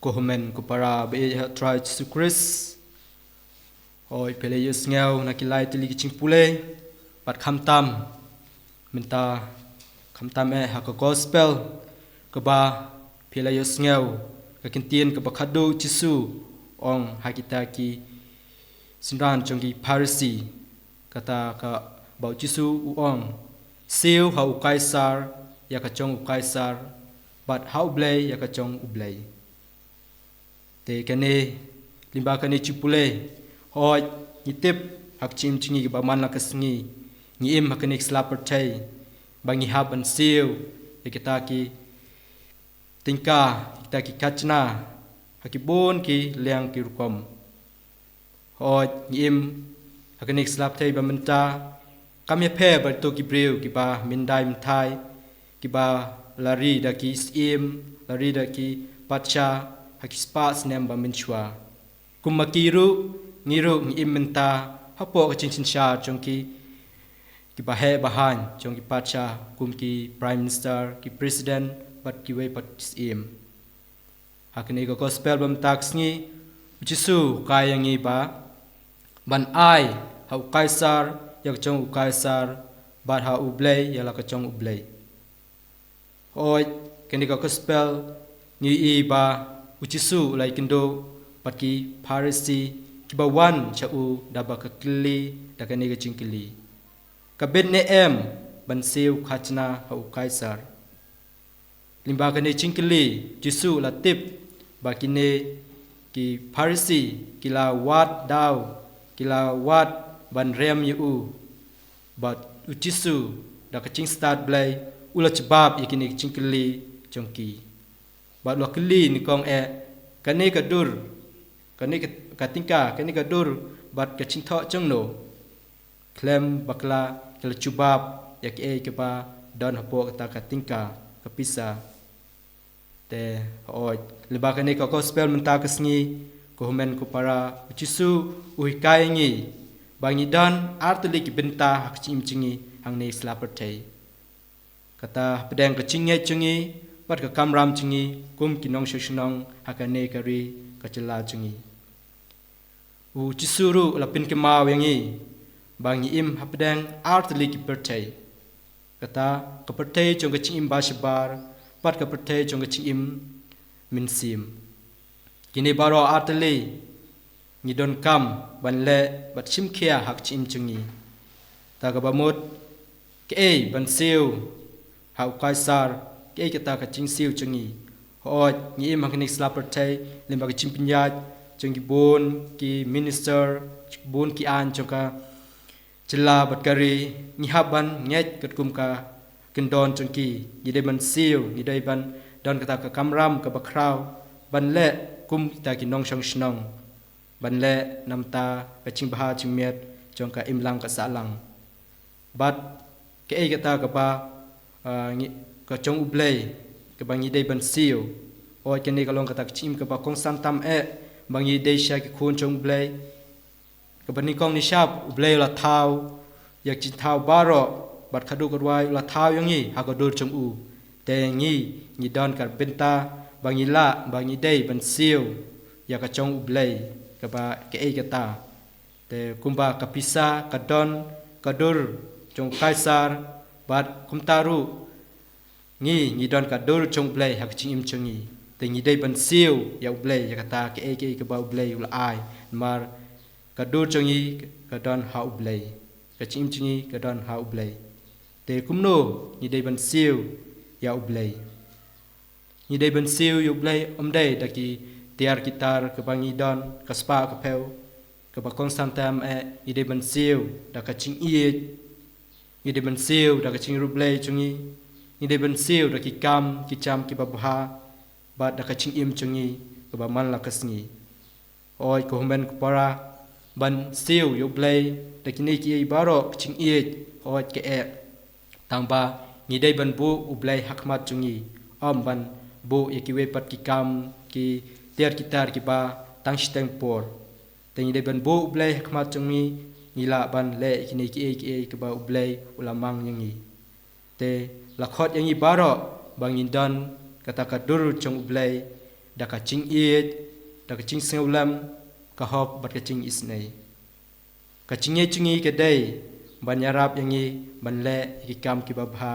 Kohmen ko para be try to Chris oi pele yus ngeu na kilai tili kiching pule pat khamtam minta khamtam ha ko gospel ko ba pele yus ngeu ka kintien ko ba khadu chisu ong hakita ki sinran chongi pharisi kata ka bau chisu ong siu ha u kaisar ya ka chong u kaisar but how blay ya ka chong u blay te kane limba kane chipule hoi nitip hak chim chingi ba man la kasngi ni im hak nek slaper thai bangi hab an siu ekita ki tingka kita ki kachna hakibon ki liang ki rukom hoi ni im hak nek slap thai ba menta kami phe ba to ki breu ki ba mindai mthai ki ba lari da ki im lari da ki pacha hakispas nem ba minchwa kumakiru ngiru ngi imenta hapo ka chinchin sha chongki ki ba he bahan chongki pacha kumki prime minister ki president bat ki we pat im hakne ko gospel bam taxngi jisu kayangi ba ban ai ha kaisar yak chong kaisar bat ha ublay yala ka chong ublay oi kene ko gospel ni i ba uchisu lai kindo patki pharisi kibawan chau daba ka kili daga ne ga chingkili ka ben ne em ban seu khachna ha kaisar limba ka ne chingkili jisu la tip ba kine ki pharisi kila wat daw kila wat ban rem yu but uchisu daga ching start blay ula chbab yakine chingkili chongki ba lo kili ni kong kane ka dur kane ka tingka kane ka dur bat ka ching tho chang no klem bakla kala chubab yak ke ba don hapo ta ka tingka ka pisa te oi leba kane ka gospel menta kasngi ko homen ko para chisu ui kai ngi bangi dan artli ki benta hak chim chingi hang ne slaper thai kata pedang ka chingye chingi pat ka kamram chingi kum kinong shoshnong hakane kari kachela chingi u chisuru lapin ke maw yangi bangi im hapdang artli ki perthai kata ka perthai chong ka chim basbar pat ka perthai chong ka chim minsim kini baro artli ni don kam banle bat chim khia hak chim chingi ta ka bamut ke ban siu ha kaisar ke kita ka ching siu chingi hoi ni im hak nik slaper thai limba ka chim pinya chongi bon ki minister bon ki an choka chila batkari ni haban nget katkum ka kendon chongki ni de ban siu ni de ban don kata ka kamram ka bakraw ban le kum ta ki nong shong shnong ban le namta ka ching baha chimiet chongka imlang ka salang bat ke kata ka ba ka chong ublay ka bangi de ban siu oi ke ni ka long kata chim ka ba kong santam bangi desha ki khun chong blay ka bani kong ni shap blay la thau yak chin thau baro bat khadu korwai la thau yangi ha ko dur chong u te ngi ni don kar benta bangi la bangi dei ban siu ya ka chong blay ka ba ke ka ta te kumba ka pisa ka don ka dur chong kaisar bat kumtaru ngi don ka dur chong blay ha ching im chongi te ngi dei ban siu ya blay ya kata ke ka ba blay ul ai mar ka dur chongi ka don ha blay ka chim chingi ka don ha blay te kumno ngi dei ban siu ya blay ngi dei ban siu yu blay dei daki tiar gitar ka bangi don ka spa ka peu ka ba konstantam ngi dei ban siu da ka ching ie ngi dei ban siu da ka ching ru blay chongi ngi dei ban siu da ki kam ki cham ki ba bha bat da kaching im chungi ko ba man la kasngi oi ko men ko para ban siu yo blay da kini ki baro ching ie oi ke tang ba ni dei ban bu u blay hakmat chungi ban bu yekiwe pat ki kam ki ter kitar ki ba tang steng por te ni dei ban bu u blay hakmat chungi ni la ban le kini ki ba u blay ulamang yangi te lakhot yangi baro bangin dan kata kadur chong ublay da ka ching iet da ka ching seulam ka hop bat ka ching isnei ka chinge chungi ke dei ban yarap yangi ban le ki kam ki babha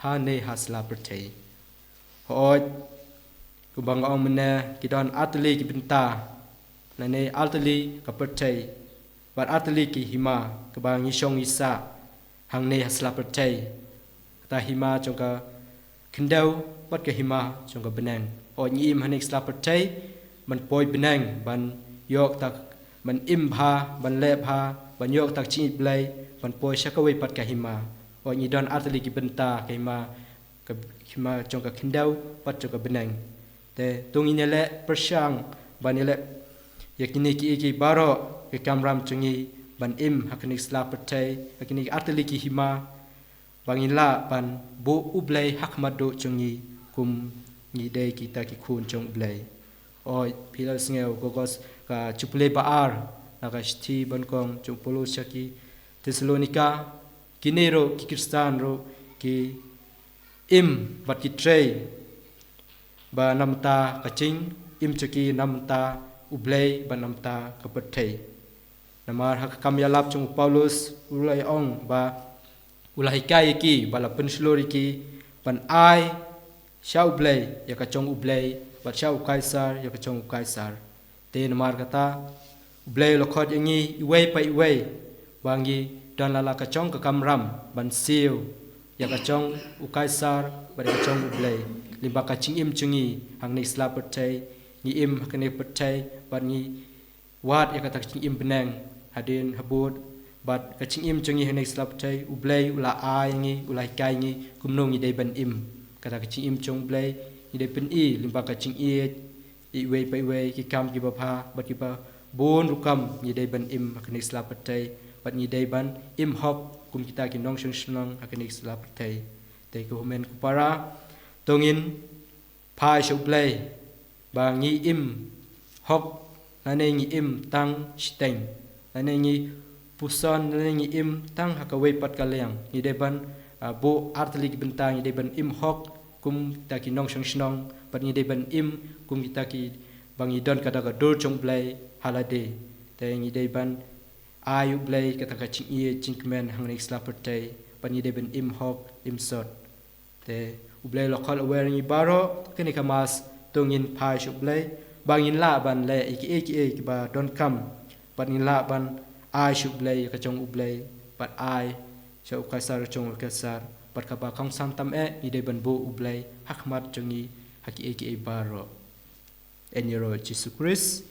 ha ne hasla perthei hoj ku bang ong mena ki don atli ki binta na ne atli ka perthei bat atli ki hima ka bang yishong isa hang ne hasla perthei ta hima chongka kendau bat ka hima chongka benang o nyi im hanik sla perthei man poi benang ban yok tak man im bha ban le bha ban yok tak chi blai ban poi shakawai pat ka hima o nyi don atli ki benta ka hima chongka kendau pat chongka benang te tung ini le persyang ban ile yakini ki baro ke kamram chungi ban im haknik sla perthei hakini atli ki hima bangila ban bu ublai hakmado chungi kum ni dei kita ki khun chong ublai oi pilal sngeu gogos ka chuple baar naga shthi ban kong chung polo chaki Thessalonica kinero ki kristan ro ki im bat ki trei ba namta ka ching im chaki namta ublai ba namta ka pathei namar hak kam yalap chung Paulus ulai ong ba ulai kai ki bala penslori ki ban ai shau blai ya ka chong ublai ba shau kaisar ya ka chong kaisar te namar kata ublai lokhot yangi iwei pa iwei bangi dan lala ka chong ka kamram ban siu ya ka chong u kaisar ba ka chong ublai limba ka ching im chungi hang nei sla perthei ni im hakne perthei ban ni wat ya ka tak ching im benang hadin habut bat ka ching im chungi hang nei sla perthei ublai ula ai ngi ulai kai ngi kumnong ni dei ban im kata ka ching im chong blai ni dei pen i limba ka ching i wei pai wei ki kam ki ba pha bat ki ba bon rukam ni dei ban im hakne sla perthei bat ni dei ban im hop kum kita ki nong shung shnong hakne sla perthei te ko men ku para tongin phai shu blai ba ngi im hop na nei ngi im tang steng na nei ngi puson na nei ngi im tang hakawei pat kaleng ni dei ban bo artlik bentang ni dei ban im hop kum ta ki nong shung shnong pat ni dei ban im kum kita ki bangi don kata ka dor chong blai halade te ngi dei ban ayu blai kata ka ching ye chingmen hang nei sla perthei pat ni dei ban im hop im sot te ublai lokal aware ni baro kini kamas tungin phai shu blai bangin la ban le iki ba don kam pat ni la ban ai shu blai ka chong ublai pat ai chau kaisar chong kaisar pat ka ba khong sam tam ni dei ban bo ublai hakmat chongi haki iki baro en yero Jesus Christ